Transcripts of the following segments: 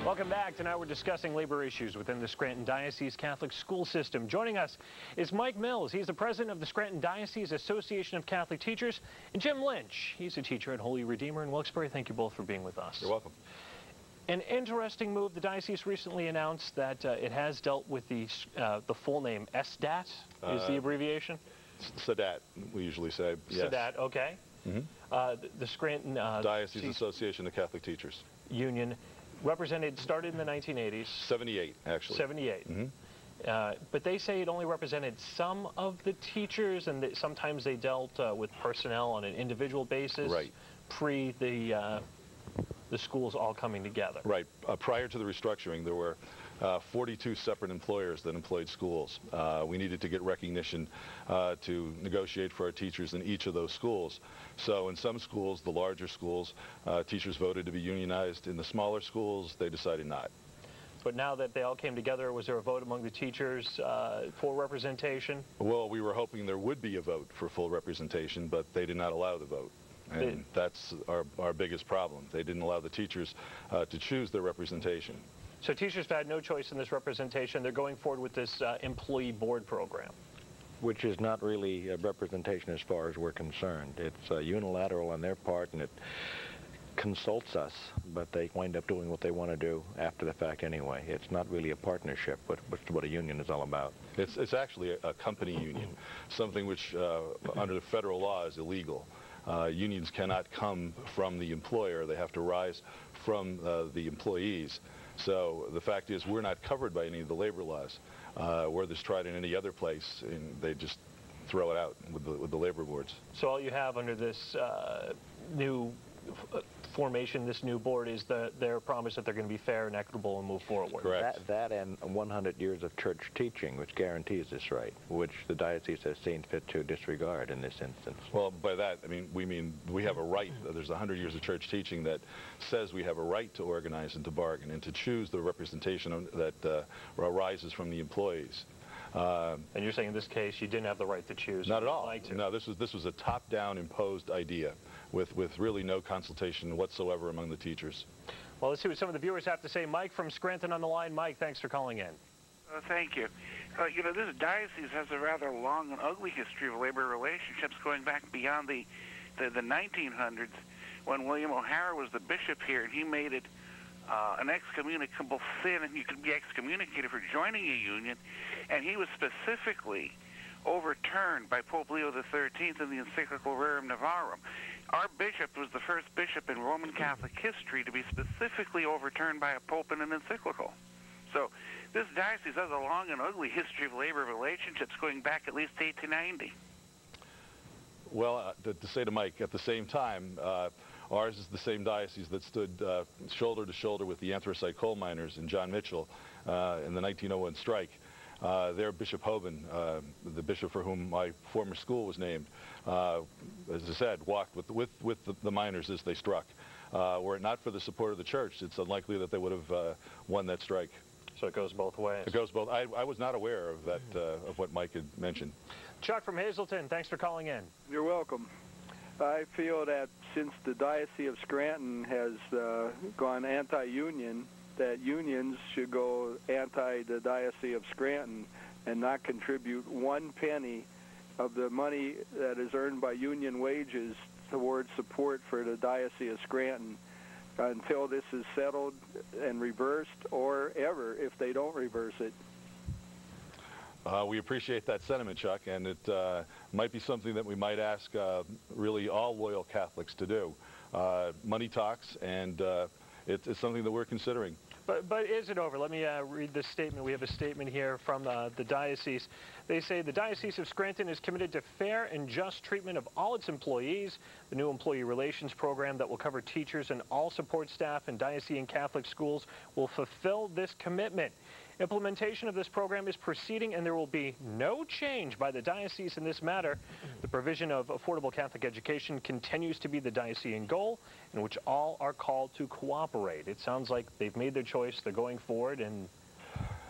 Welcome back. Tonight we're discussing labor issues within the Scranton Diocese Catholic school system. Joining us is Mike Mills. He's the president of the Scranton Diocese Association of Catholic Teachers, and Jim Lynch. He's a teacher at Holy Redeemer in Wilkes-Barre. Thank you both for being with us. You're welcome. An interesting move. The diocese recently announced that it has dealt with the full name SDACT is the abbreviation. SDACT, we usually say. Yes. SDACT, okay. Mm-hmm. The Scranton Diocese Association of Catholic Teachers Union started in the 1980s. 78, actually. 78. Mm-hmm. But they say it only represented some of the teachers, and that sometimes they dealt with personnel on an individual basis. Right. Pre the schools all coming together. Right. Prior to the restructuring, there were 42 separate employers that employed schools. We needed to get recognition to negotiate for our teachers in each of those schools. So in some schools, the larger schools, teachers voted to be unionized. In the smaller schools, they decided not. But now that they all came together, was there a vote among the teachers for representation? Well, we were hoping there would be a vote for full representation, but they did not allow the vote. And that's our biggest problem. They didn't allow the teachers to choose their representation. So teachers have had no choice in this representation. They're going forward with this employee board program. Which is not really a representation as far as we're concerned. It's unilateral on their part, and it consults us, but they wind up doing what they want to do after the fact anyway. It's not really a partnership, which is what a union is all about. It's actually a company union, something which under the federal law is illegal. Unions cannot come from the employer. They have to rise from the employees. So the fact is we're not covered by any of the labor laws. Where this tried in any other place, and they just throw it out with the labor boards. So all you have under this new formation, this new board, is their promise that they're going to be fair and equitable and move forward. Correct. That and 100 years of church teaching, which guarantees this right, which the diocese has seen fit to disregard in this instance. Well, by that, we mean we have a right. There's 100 years of church teaching that says we have a right to organize and to bargain and to choose the representation that arises from the employees. And you're saying in this case you didn't have the right to choose? Not at all. No, this was a top-down imposed idea with really no consultation whatsoever among the teachers. Well, let's see what some of the viewers have to say. Mike from Scranton on the line. Mike, thanks for calling in. Thank you. This diocese has a rather long and ugly history of labor relationships going back beyond the 1900s when William O'Hara was the bishop here, and he made it an excommunicable sin, and you could be excommunicated for joining a union, and he was specifically overturned by Pope Leo XIII in the encyclical Rerum Novarum. Our bishop was the first bishop in Roman Catholic history to be specifically overturned by a pope in an encyclical. So this diocese has a long and ugly history of labor relationships going back at least to 1890. Well, to say to Mike, at the same time, ours is the same diocese that stood shoulder to shoulder with the anthracite coal miners and John Mitchell in the 1901 strike. There, Bishop Hoban, the bishop for whom my former school was named, as I said, walked with the miners as they struck. Were it not for the support of the church, it's unlikely that they would have won that strike. So it goes both ways. It goes both. I was not aware of that, of what Mike had mentioned. Chuck from Hazleton, thanks for calling in. You're welcome. I feel that since the Diocese of Scranton has gone anti-union, that unions should go anti the Diocese of Scranton and not contribute 1 penny of the money that is earned by union wages towards support for the Diocese of Scranton until this is settled and reversed, or ever if they don't reverse it. We appreciate that sentiment, Chuck, and it might be something that we might ask really all loyal Catholics to do. Money talks, and it's something that we're considering. But is it over? Let me read this statement. We have a statement here from the diocese. They say the Diocese of Scranton is committed to fair and just treatment of all its employees. The new employee relations program that will cover teachers and all support staff in diocesan Catholic schools will fulfill this commitment. Implementation of this program is proceeding, and there will be no change by the diocese in this matter. The provision of affordable Catholic education continues to be the diocesan goal, in which all are called to cooperate. It sounds like they've made their choice, they're going forward, and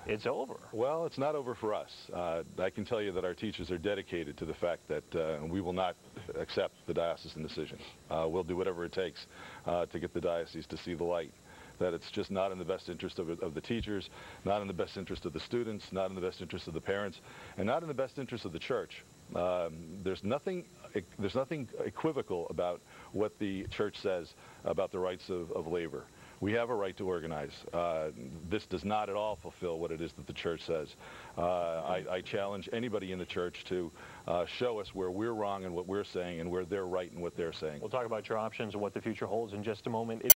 it's over. Well, it's not over for us. I can tell you that our teachers are dedicated to the fact that we will not accept the diocesan decision. We'll do whatever it takes to get the diocese to see the light. that it's just not in the best interest of the teachers, not in the best interest of the students, not in the best interest of the parents, and not in the best interest of the church. There's nothing equivocal about what the church says about the rights of labor. We have a right to organize. This does not at all fulfill what it is that the church says. I challenge anybody in the church to show us where we're wrong in what we're saying and where they're right in what they're saying. We'll talk about your options and what the future holds in just a moment.